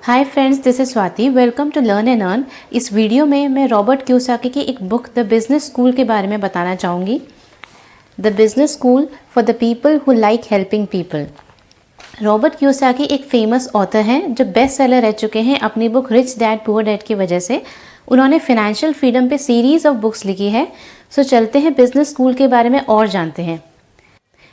Hi friends, this is Swati. Welcome to learn and earn. इस video में मैं Robert Kiyosaki की एक बुक द बिजनेस स्कूल के बारे में बताना चाहूँगी। The business school for the people who like helping people. Robert Kiyosaki एक फेमस ऑथर हैं जो बेस्ट सेलर रह चुके हैं अपनी book rich dad poor dad की वजह से। उन्होंने फाइनेंशियल फ्रीडम पे सीरीज़ ऑफ बुक्स लिखी है। सो चलते हैं बिजनेस स्कूल के बारे में और जानते हैं।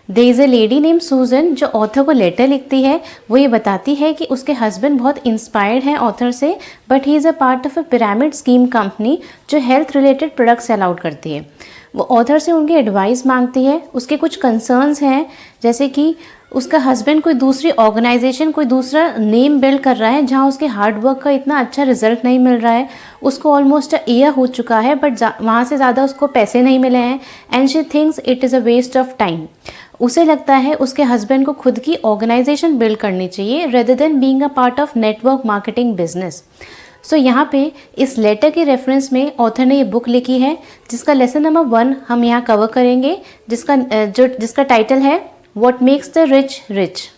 There is a lady name Susan जो ऑथर को लेटर लिखती है। वो ये बताती है कि उसके हस्बैंड बहुत इंस्पायर्ड हैं ऑथर से, but he is a part of a pyramid scheme company जो health related product sale out करती है। वो ऑथर से उनकी एडवाइस मांगती है। उसके कुछ कंसर्न्स हैं, जैसे कि उसका हस्बैंड कोई दूसरी ऑर्गेनाइजेशन, कोई दूसरा नेम बिल्ड कर रहा है जहाँ उसके हार्ड वर्क का इतना अच्छा रिजल्ट नहीं मिल रहा है। उसको ऑलमोस्ट अ ईयर हो चुका है, बट वहाँ से ज़्यादा उसको पैसे नहीं मिले हैं and she thinks it is a waste of time. उसे लगता है उसके हस्बैंड को खुद की ऑर्गेनाइजेशन बिल्ड करनी चाहिए rather than being a part of network marketing business. So यहाँ पे इस लेटर के रेफरेंस में ऑथर ने ये बुक लिखी है, जिसका लेसन नंबर 1 हम यहाँ कवर करेंगे, जिसका टाइटल है what makes the rich rich.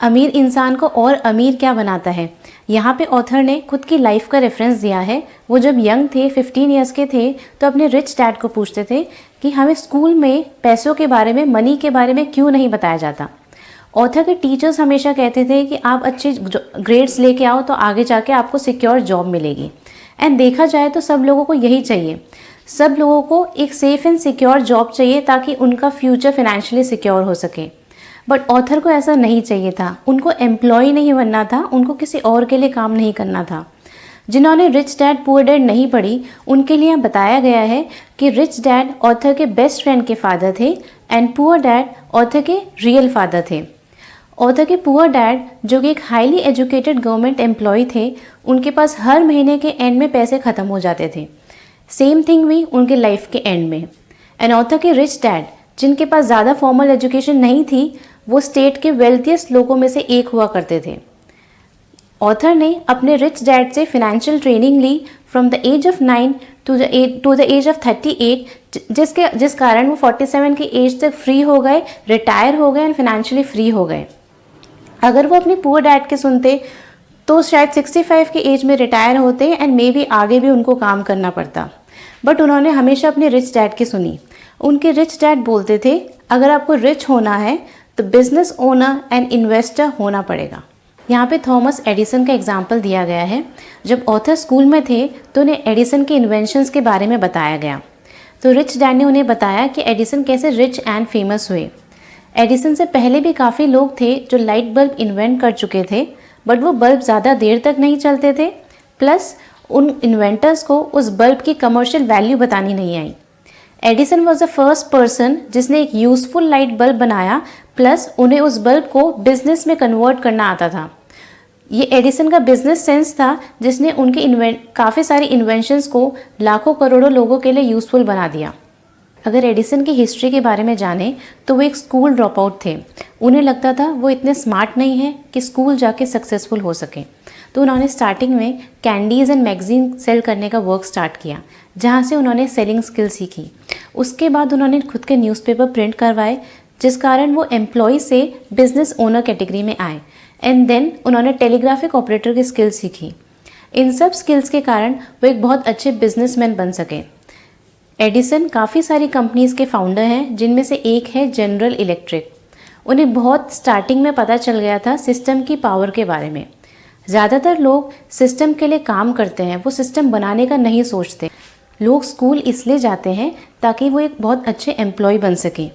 अमीर इंसान को और अमीर क्या बनाता है। यहाँ पे ऑथर ने खुद की लाइफ का रेफरेंस दिया है। वो जब यंग थे, 15 ईयर्स के थे, तो अपने रिच डैड को पूछते थे कि हमें स्कूल में पैसों के बारे में, मनी के बारे में क्यों नहीं बताया जाता। ऑथर के टीचर्स हमेशा कहते थे कि आप अच्छे ग्रेड्स लेके आओ तो आगे जाके आपको सिक्योर जॉब मिलेगी। एंड देखा जाए तो सब लोगों को यही चाहिए। सब लोगों को एक सेफ एंड सिक्योर जॉब चाहिए ताकि उनका फ्यूचर फाइनेंशियली सिक्योर हो सके। बट ऑथर को ऐसा नहीं चाहिए था। उनको एम्प्लॉय नहीं बनना था, उनको किसी और के लिए काम नहीं करना था। जिन्होंने रिच डैड पुअर डैड नहीं पढ़ी, उनके लिए बताया गया है कि रिच डैड ऑथर के बेस्ट फ्रेंड के फादर थे एंड पुअर डैड ऑथर के रियल फादर थे। ऑथर के पुअर डैड, जो कि एक हाईली एजुकेटेड गवर्नमेंट एम्प्लॉय थे, उनके पास हर महीने के एंड में पैसे ख़त्म हो जाते थे। सेम थिंग हुई उनके लाइफ के एंड में। एंड ऑथर के रिच डैड, जिनके पास ज़्यादा फॉर्मल एजुकेशन नहीं थी, वो स्टेट के वेल्थिएस्ट लोगों में से एक हुआ करते थे। ऑथर ने अपने रिच डैड से फाइनेंशियल ट्रेनिंग ली from the age of 9 to the age of 38, जिस कारण वो 47 की एज तक फ्री हो गए, रिटायर हो गए एंड फाइनेंशियली फ्री हो गए। अगर वो अपने पुअर डैड के सुनते तो शायद 65 की एज में रिटायर होते एंड मे बी आगे भी उनको काम करना पड़ता। बट उन्होंने हमेशा अपने रिच डैड की सुनी। उनके रिच डैड बोलते थे, अगर आपको रिच होना है तो बिजनेस ओनर एंड इन्वेस्टर होना पड़ेगा। यहाँ पे थॉमस एडिसन का एग्जाम्पल दिया गया है। जब ऑथर स्कूल में थे तो उन्हें एडिसन के इन्वेंशंस के बारे में बताया गया। तो रिच डैड ने उन्हें बताया कि एडिसन कैसे रिच एंड फेमस हुए। एडिसन से पहले भी काफ़ी लोग थे जो लाइट बल्ब इन्वेंट कर चुके थे, बट वो बल्ब ज़्यादा देर तक नहीं चलते थे। प्लस उन इन्वेंटर्स को उस बल्ब की कमर्शियल वैल्यू बतानी नहीं आई। Edison was the first person जिसने एक यूज़फुल लाइट बल्ब बनाया, प्लस उन्हें उस बल्ब को बिजनेस में कन्वर्ट करना आता था। ये एडिसन का बिजनेस सेंस था जिसने उनके काफ़ी सारी इन्वेंशंस को लाखों करोड़ों लोगों के लिए यूज़फुल बना दिया। अगर एडिसन की हिस्ट्री के बारे में जाने तो वो एक स्कूल ड्रॉप आउट थे। उन्हें लगता था वो इतने स्मार्ट नहीं हैं कि स्कूल जाके सक्सेसफुल हो सके। तो उन्होंने स्टार्टिंग में कैंडीज़ एंड मैगजीन सेल करने का वर्क स्टार्ट किया, जहाँ से उन्होंने सेलिंग स्किल सीखी। उसके बाद उन्होंने खुद के न्यूज़पेपर प्रिंट करवाए, जिस कारण वो एम्प्लॉय से बिजनेस ओनर कैटेगरी में आए। एंड देन उन्होंने टेलीग्राफिक ऑपरेटर की स्किल सीखी। इन सब स्किल्स के कारण वो एक बहुत अच्छे बिजनेसमैन बन सके। एडिसन काफ़ी सारी कंपनीज़ के फाउंडर हैं, जिनमें से एक है जनरल इलेक्ट्रिक। उन्हें बहुत स्टार्टिंग में पता चल गया था सिस्टम की पावर के बारे में। ज़्यादातर लोग सिस्टम के लिए काम करते हैं, वो सिस्टम बनाने का नहीं सोचते। लोग स्कूल इसलिए जाते हैं ताकि वो एक बहुत अच्छे एम्प्लॉय बन सकें।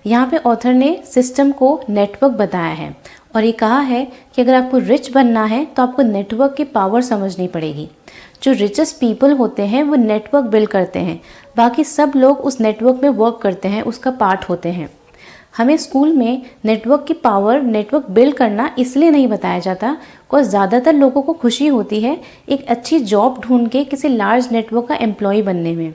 यहाँ पे ऑथर ने सिस्टम को नेटवर्क बताया है और ये कहा है कि अगर आपको रिच बनना है तो आपको नेटवर्क की पावर समझनी पड़ेगी। जो रिचेस्ट पीपल होते हैं वो नेटवर्क बिल्ड करते हैं, बाकी सब लोग उस नेटवर्क में वर्क करते हैं, उसका पार्ट होते हैं। हमें स्कूल में नेटवर्क की पावर, नेटवर्क बिल्ड करना इसलिए नहीं बताया जाता बिकॉज ज़्यादातर लोगों को खुशी होती है एक अच्छी जॉब ढूंढ के किसी लार्ज नेटवर्क का एम्प्लॉय बनने में।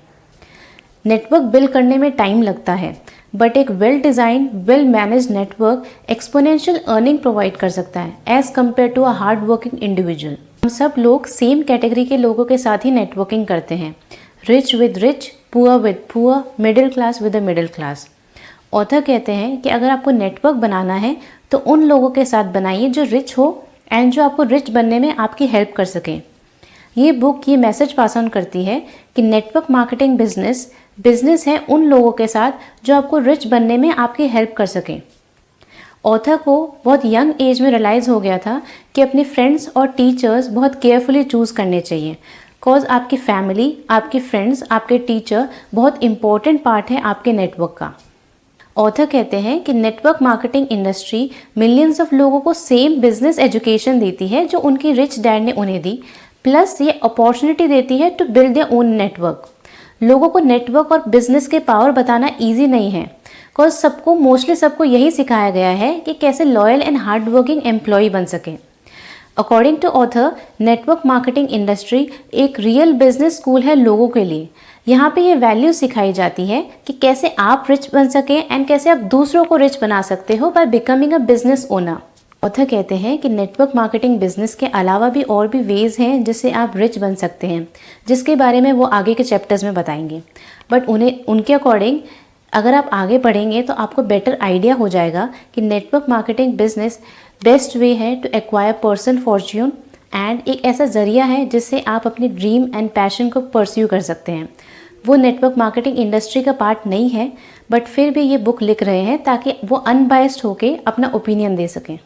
नेटवर्क बिल्ड करने में टाइम लगता है, बट एक well design, well manage network exponential earning provide कर सकता है as compare to a hard working individual. हम सब लोग सेम कैटेगरी के लोगों के साथ ही नेटवर्किंग करते हैं, rich with rich, poor with poor, middle class with the middle class. Author कहते हैं कि अगर आपको नेटवर्क बनाना है तो उन लोगों के साथ बनाइए जो रिच हो एंड जो आपको रिच बनने में आपकी हेल्प कर सकें। ये बुक ये मैसेज पास ऑन करती है कि नेटवर्क मार्केटिंग बिजनेस है उन लोगों के साथ जो आपको रिच बनने में आपकी हेल्प कर सकें। ऑथर को बहुत यंग एज में रियलाइज़ हो गया था कि अपने फ्रेंड्स और टीचर्स बहुत केयरफुली चूज़ करने चाहिए, बिकॉज आपकी फैमिली, आपके फ्रेंड्स, आपके टीचर बहुत इंपॉर्टेंट पार्ट है आपके नेटवर्क का। ऑथर कहते हैं कि network marketing industry millions of लोगों को सेम बिजनेस एजुकेशन देती है जो उनकी रिच डैड ने उन्हें दी, प्लस ये अपॉर्चुनिटी देती है to build their own network. लोगों को नेटवर्क और बिजनेस के पावर बताना ईजी नहीं है, बिकॉज मोस्टली सबको यही सिखाया गया है कि कैसे loyal and hard working employee बन सकें। According to author, network marketing industry एक रियल बिजनेस स्कूल है लोगों के लिए। यहाँ पे ये वैल्यू सिखाई जाती है कि कैसे आप रिच बन सकें एंड कैसे आप दूसरों को रिच बना सकते हो by becoming a business owner. Author कहते हैं कि नेटवर्क मार्केटिंग बिजनेस के अलावा भी और भी वेज हैं जिससे आप रिच बन सकते हैं, जिसके बारे में वो आगे के चैप्टर्स में बताएंगे। बट उनके अकॉर्डिंग अगर आप आगे पढ़ेंगे तो आपको बेटर आइडिया हो जाएगा कि network marketing business best way है to acquire person fortune and एक ऐसा ज़रिया है जिससे आप अपनी ड्रीम एंड पैशन को परस्यू कर सकते हैं। वो नेटवर्क मार्केटिंग इंडस्ट्री का पार्ट नहीं है, बट फिर भी ये बुक लिख रहे हैं ताकि वो अनबायस्ड होकर अपना ओपिनियन दे सकें।